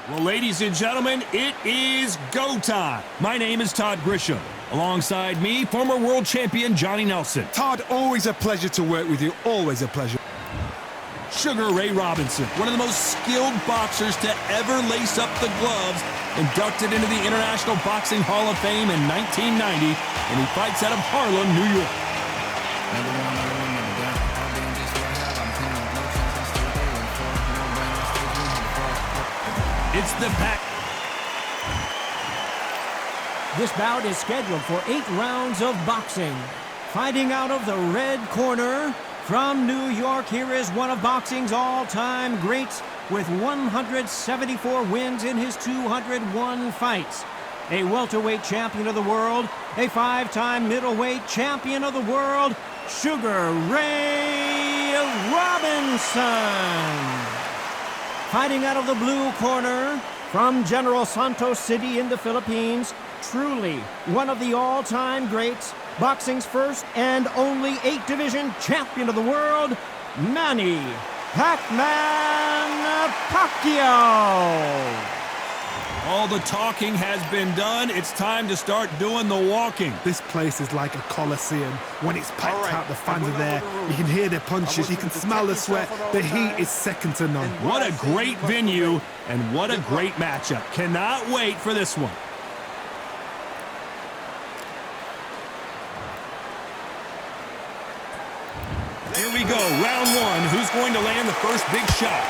Well, ladies and gentlemen, it is go time. My name is Todd Grisham. Alongside me, former world champion Johnny Nelson. Todd, always a pleasure to work with you. Always a pleasure. Sugar Ray Robinson, one of the most skilled boxers to ever lace up the gloves, inducted into the International Boxing Hall of Fame in 1990, and he fights out of Harlem, New York. It's the Pac. This bout is scheduled for 8 rounds of boxing. Fighting out of the red corner, from New York, here is one of boxing's all-time greats with 174 wins in his 201 fights. A welterweight champion of the world, a 5-time middleweight champion of the world, Sugar Ray Robinson. Fighting out of the blue corner, from General Santos City in the Philippines, truly one of the all-time greats, boxing's first and only 8-division champion of the world, Manny Pac-Man Pacquiao. All the talking has been done. It's time to start doing the walking. This place is like a coliseum. When it's packed out, the fans are there. You can hear their punches. You can smell the sweat. The heat is second to none. What a great venue, and what a great matchup. Cannot wait for this one. Here we go, round one. Who's going to land the first big shot?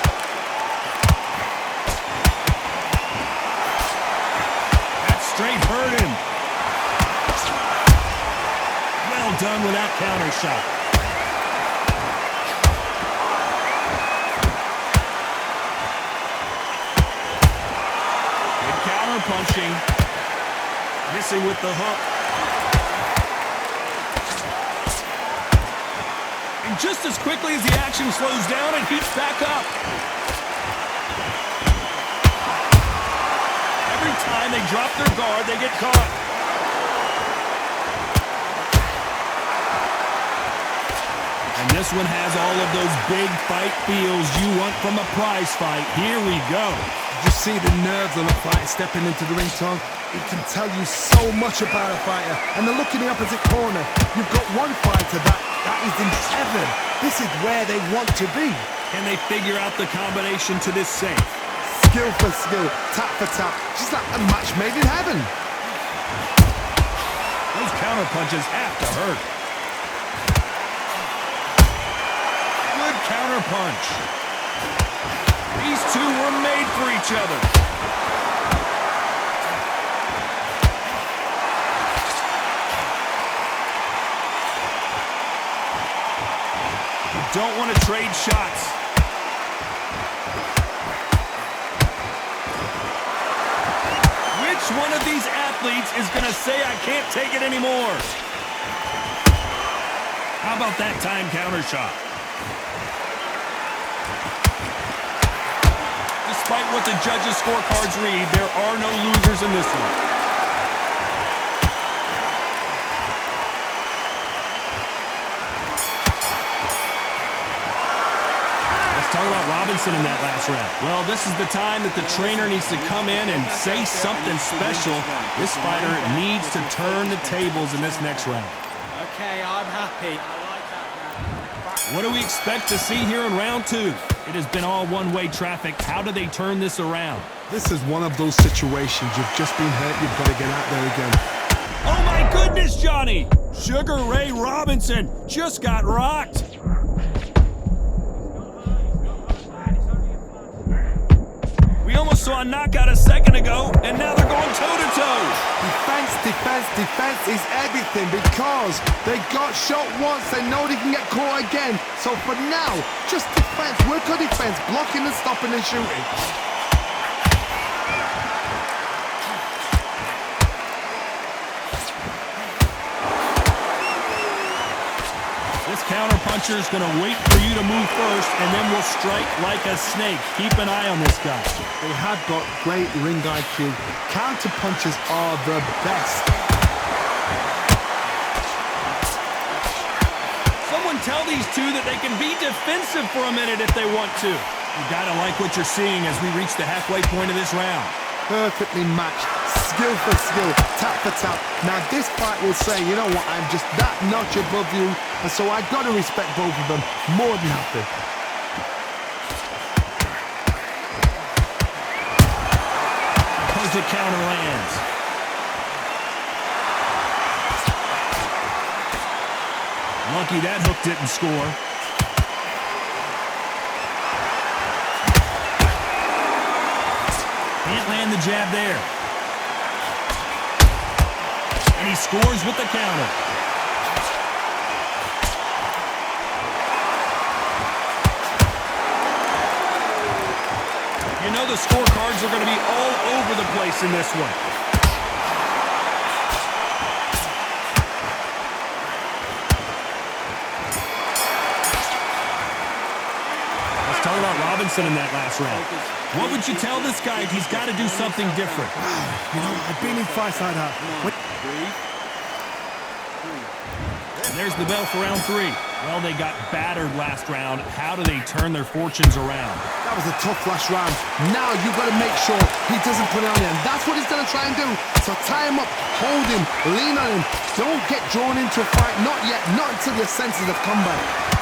That straight hurt him. Well done with that counter shot. Good counter punching. Missing with the hook. And just as quickly as the action slows down, it heats back up. Every time they drop their guard, they get caught. And this one has all of those big fight feels you want from a prize fight. Here we go. You see the nerves on a fighter stepping into the ring, Tom. It can tell you so much about a fighter. And the look in the opposite corner. You've got one fighter that is in heaven. This is where they want to be. Can they figure out the combination to this safe? Skill for skill, tap for tap. Just like a match made in heaven. Those counter punches have to hurt. Good counter punch. These two were made for each other. Don't want to trade shots. Which one of these athletes is going to say, I can't take it anymore? How about that time counter shot? Despite what the judges' scorecards read, there are no losers in this one. Talk about Robinson in that last round. Well, this is the time that the trainer needs to come in and say something special. This fighter needs to turn the tables in this next round. Okay, I'm happy. I like that. What do we expect to see here in round two? It has been all one-way traffic. How do they turn this around? This is one of those situations. You've just been hurt. You've got to get out there again. Oh, my goodness, Johnny! Sugar Ray Robinson just got rocked. We almost saw a knockout a second ago, and now they're going toe-to-toe. Defense, defense, defense is everything because they got shot once. They know they can get caught again. So for now, just defense. Work on defense, blocking and stopping and shooting. This counter-puncher is going to wait for you to move first, and then will strike like a snake. Keep an eye on this guy. They have got great ring IQ. Counter-punchers are the best. Someone tell these two that they can be defensive for a minute if they want to. You gotta like what you're seeing as we reach the halfway point of this round. Perfectly matched, skill for skill, tap for tap. Now this fight will say, you know what, I'm just that notch above you, and so I gotta respect both of them more than happy. Opposite counter lands. Lucky that hook didn't score. Can't land the jab there. And he scores with the counter. You know the scorecards are going to be all over the place in this one. Let's talk about Robinson in that last round. What would you tell this guy if he's got to do something different? You know, I've been in fights like that. And there's the bell for round 3. Well, they got battered last round. How do they turn their fortunes around? That was a tough last round. Now you've got to make sure he doesn't put it on you. And that's what he's going to try and do. So tie him up, hold him, lean on him. Don't get drawn into a fight. Not yet. Not until your senses have come back.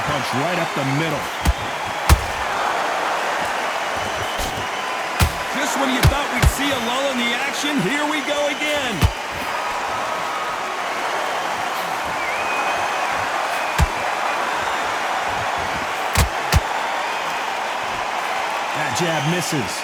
Punch right up the middle. Just when you thought we'd see a lull in the action, here we go again. That jab misses.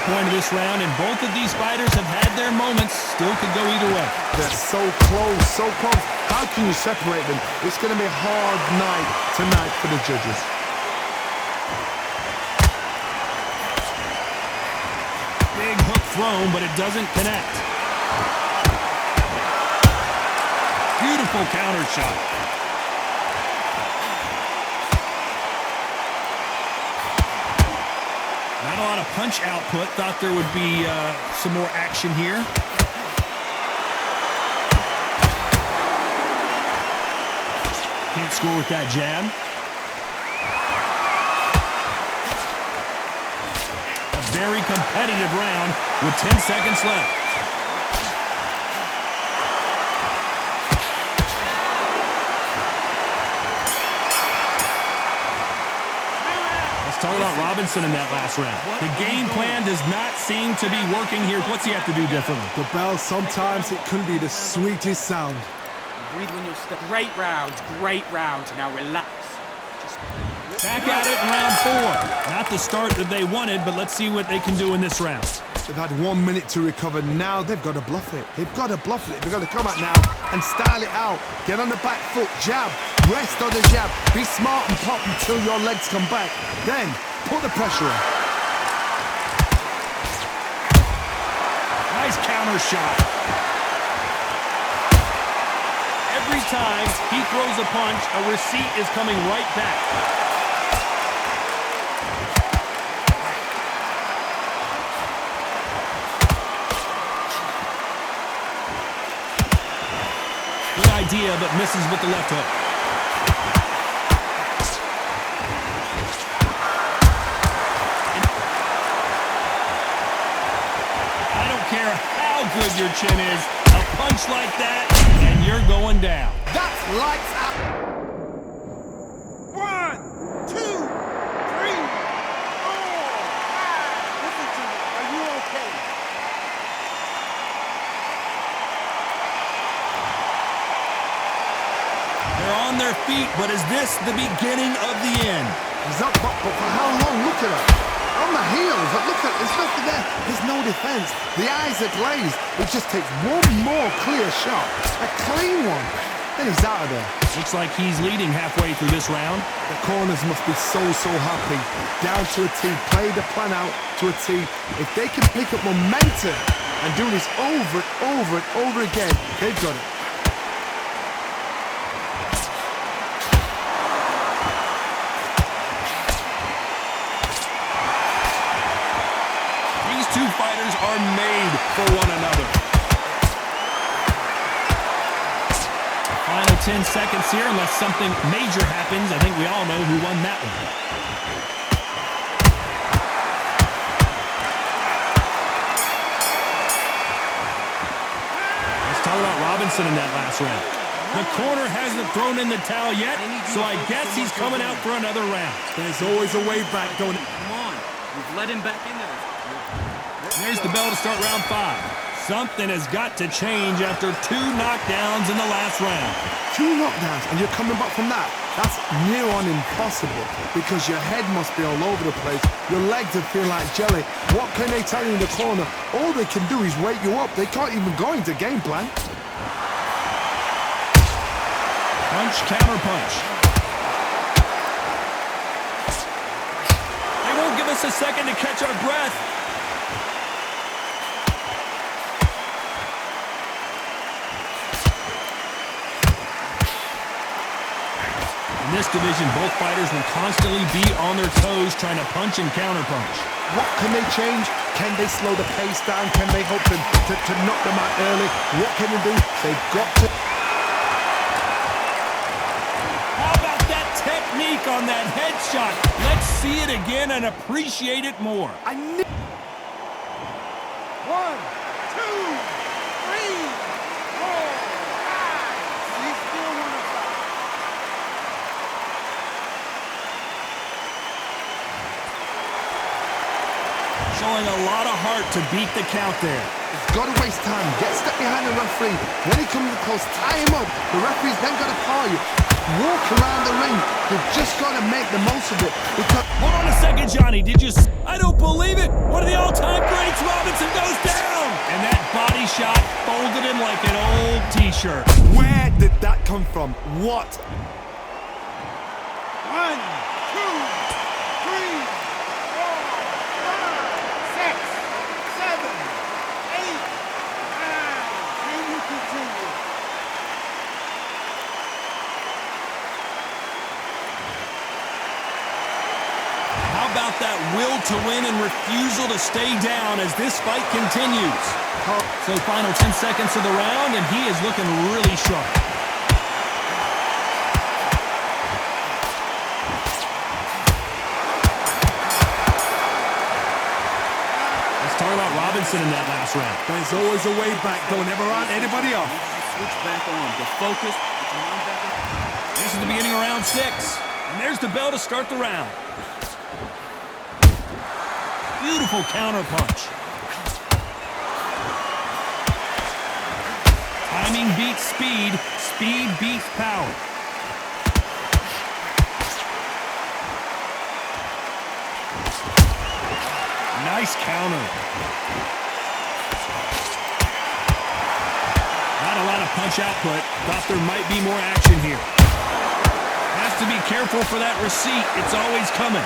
Point of this round, and both of these fighters have had their moments. Still could go either way. They're so close, so close. How can you separate them? It's going to be a hard night tonight for the judges. Big hook thrown, but it doesn't connect. Beautiful counter shot. Not a lot of punch output. Thought there would be some more action here. Can't score with that jab. A very competitive round with 10 seconds left. Talk about Robinson in that last round. The game plan does not seem to be working here. What's he have to do differently? The bell, sometimes it can be the sweetest sound. Breathe when you're stuck. Great round, great round. Now relax. Back at it in round 4. Not the start that they wanted, but let's see what they can do in this round. They've had 1 minute to recover. Now they've got to bluff it. They've got to bluff it. They've got to come out now and style it out. Get on the back foot, jab, rest on the jab. Be smart and pop until your legs come back. Then put the pressure on. Nice counter shot. Every time he throws a punch, a receipt is coming right back. Good idea, but misses with the left hook. I don't care how good your chin is, a punch like that, and you're going down. That's lights out. 1, 2, 3, 4, 5. Listen to me. Are you okay? They're on their feet, but is this the beginning of the end? He's up, but for how long? Look at her. On the heels, but look at it. There's nothing there. There's no defense. The eyes are glazed. It just takes one more clear shot. A clean one. then he's out of there. Looks like he's leading halfway through this round. The corners must be so happy. Down to a T, play the plan out to a T. If they can pick up momentum and do this over and over and over again, they've got it. These two fighters are made for one another. Final 10 seconds here, unless something major happens. I think we all know who won that one. Let's talk about Robinson in that last round. The corner hasn't thrown in the towel yet, so I guess he's coming out for another round. There's always a way back, don't it? Come on. We've let him back in there. There's the bell to start round 5. Something has got to change after 2 knockdowns in the last round. 2 knockdowns and you're coming back from that? That's near on impossible because your head must be all over the place. Your legs would feel like jelly. What can they tell you in the corner? All they can do is wake you up. They can't even go into game plan. Punch, counter punch. They won't give us a second to catch our breath. In this division, both fighters will constantly be on their toes trying to punch and counterpunch. What can they change? Can they slow the pace down? Can they hope to knock them out early? What can they do? They've got to... How about that technique on that headshot? Let's see it again and appreciate it more. 1, 2, 3, 4, 5. You still want to fight. Showing a lot of heart to beat the count there. He's got to waste time. Get stuck behind the referee. When he comes close, tie him up. The referee's then got to call you. Walk around the ring. You've just got to make the most of it. Because... Hold on a second, Johnny. Did you... I don't believe it. One of the all-time greats, Robinson, goes down. And that body shot folded him like an old T-shirt. Where did that come from? What? 1, 2, 3, 4, 5, 6, 7, 8, 9. Can you continue? How about that will to win and refusal to stay down as this fight continues? So final 10 seconds of the round, and he is looking really sharp. Let's talk about Robinson in that last round. There's always a way back. Don't ever run anybody off. Switch back on. The focus. Get your mind back on. This is the beginning of round 6. And there's the bell to start the round. Beautiful counter punch. Timing beats speed. Speed beats power. Nice counter. Not a lot of punch output. Thought there might be more action here. Has to be careful for that receipt. It's always coming.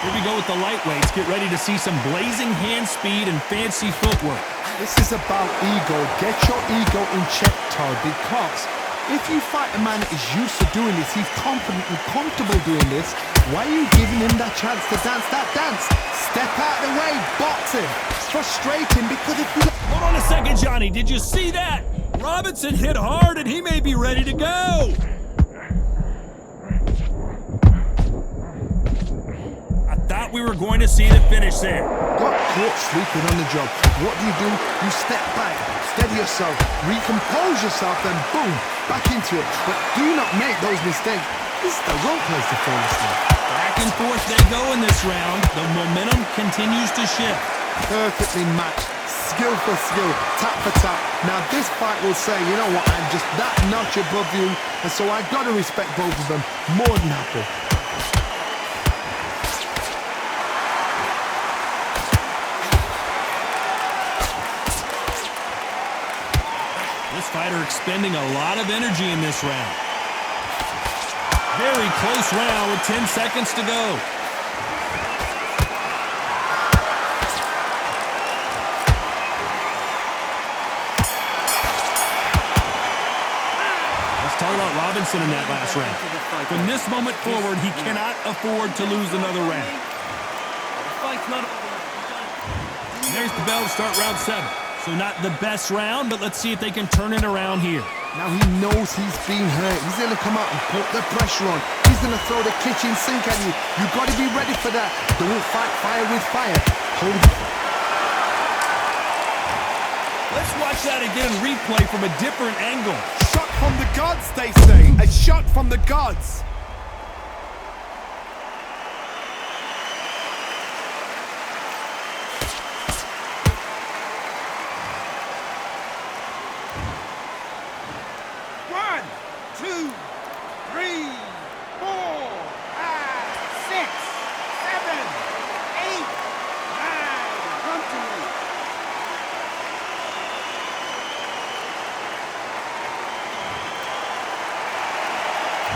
Here we go with the lightweights. Get ready to see some blazing hand speed and fancy footwork. This is about ego. Get your ego in check, Todd, because if you fight a man that is used to doing this, he's confident and comfortable doing this, why are you giving him that chance to dance that dance? Step out of the way, box him. It's frustrating because if you... Hold on a second, Johnny. Did you see that? Robinson hit hard and he may be ready to go. Thought we were going to see the finish there. Got caught sleeping on the job. What do? You step back, steady yourself, recompose yourself, then boom, back into it. But do not make those mistakes. This is the wrong place to fall asleep. Back and forth they go in this round. The momentum continues to shift. Perfectly matched, skill for skill, tap for tap. Now this fight will say, you know what, I'm just that notch above you, and so I got to respect both of them. More than happy. fighter expending a lot of energy in this round. Very close round with 10 seconds to go. Let's talk about Robinson in that last round. From this moment forward, he cannot afford to lose another round. There's the bell to start round 7. So not the best round, but let's see if they can turn it around here. Now he knows he's been hurt. He's going to come out and put the pressure on. He's going to throw the kitchen sink at you. You've got to be ready for that. Don't fight fire with fire. Hold it. Let's watch that again in replay from a different angle. Shot from the gods, they say. A shot from the gods.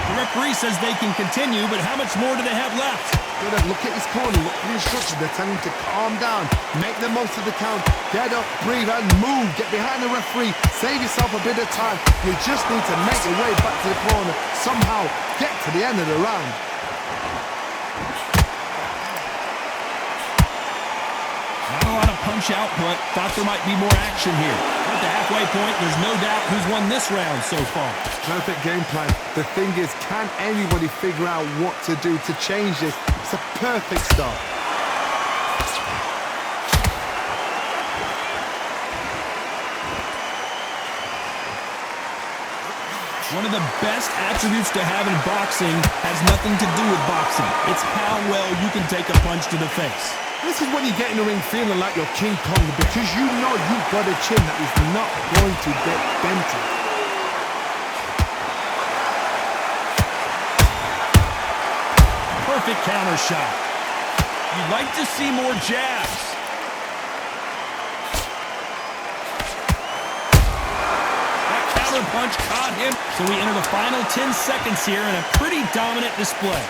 The referee says they can continue, but how much more do they have left? Good, look at his corner, look at the instructions. They're telling him to calm down, make the most of the count, get up, breathe, and move. Get behind the referee, save yourself a bit of time. You just need to make your way back to the corner, somehow get to the end of the round. Not a lot of punch output. Thought there might be more action here. At the halfway point, there's no doubt who's won this round so far. Perfect game plan. The thing is, can anybody figure out what to do to change this? It's a perfect start. One of the best attributes to have in boxing has nothing to do with boxing. It's how well you can take a punch to the face. This is when you get in the ring feeling like you're King Kong, because you know you've got a chin that is not going to get dented. Perfect counter shot. You'd like to see more jabs. That counter punch caught him. So we enter the final 10 seconds here in a pretty dominant display.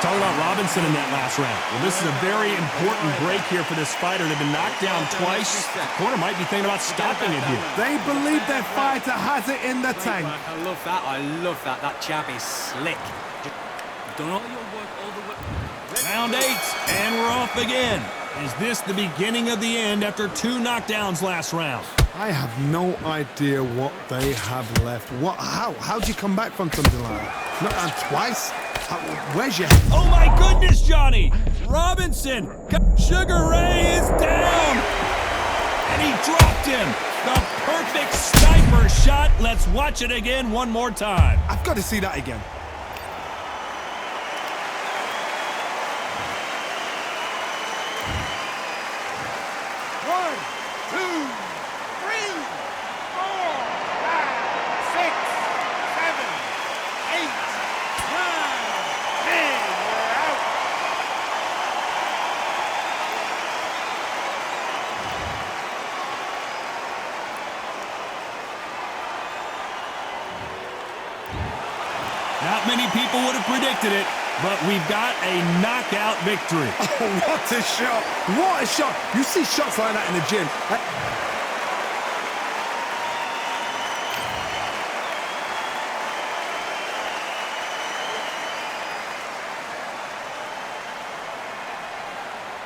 Talk about Robinson in that last round. Well, this is a very important break here for this fighter. They've been knocked down twice. The corner might be thinking about stopping it here. They believe their fighter has it in the tank. I love that. I love that. That jab is slick. Done all your work all the way. Round 8, and we're off again. Is this the beginning of the end after 2 knockdowns last round? I have no idea what they have left. How'd you come back from something like that? Knockdown twice? Where's your... Oh my goodness, Johnny! Robinson! Sugar Ray is down! And he dropped him! The perfect sniper shot. Let's watch it again one more time. I've got to see that again. Not many people would have predicted it, but we've got a knockout victory. Oh, what a shot! What a shot! You see shots like that in the gym.